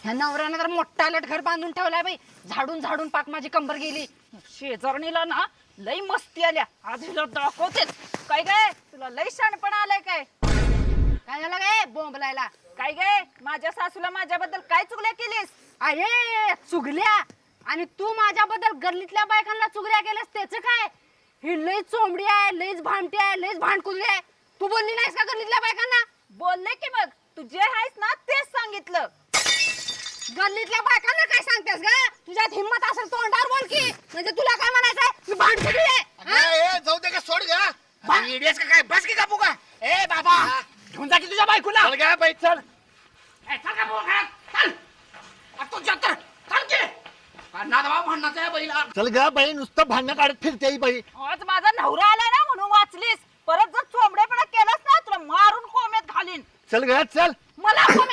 ह्या नवऱ्याने तर मोठा लटघर बांधून ठेवलाय बाई. झाडून झाडून पाक माझी कंबर गेली. शेजारणीला ना लई मस्ती आल्या. आज हिला दाखवतेच. काय काय तुला लई शाणपण आलंय काय? काय झालं काय बोंबलायला? काय गे माझ्या सासूला माझ्याबद्दल काय चुगल्या केलीस? अरे चुगल्या. आणि तू माझ्याबद्दल गल्लीतल्या बायकांना चुगल्या केल्यास त्याच काय? ही लई चोंबडी आहे, लईच भामटी आहे, लईच भांडकुदरी आहे. तू बोलली नाहीस का गल्लीतल्या बायकांना? बोलले की मग तू जे आहेस ना तेच सांगितलं. गल्लीतल्या बायकांना काय सांगतेस ग? तुझ्यात हिम्मत असेल तोंडावर बोल की. म्हणजे तुला काय म्हणायचंय? मी भांडकुदरी आहे हा? जाऊ दे का सोड गा इडियस का काय बस की कापू का ए बाबा घेऊन जा की तुझ्या बायकोला चल गा बाई चल चल का बोल चल तू जातर चल की नादवा भांडणाचा बैला चल गा बाई नुसतं भांडण काढत फिरते ही बाई आज माझा नवरा आलाय ना म्हणून वाचलीस. परत जर चोंबडेपणा केलास ना तुला मारून कोमेत घालीन. चल गा चल मला कोमेत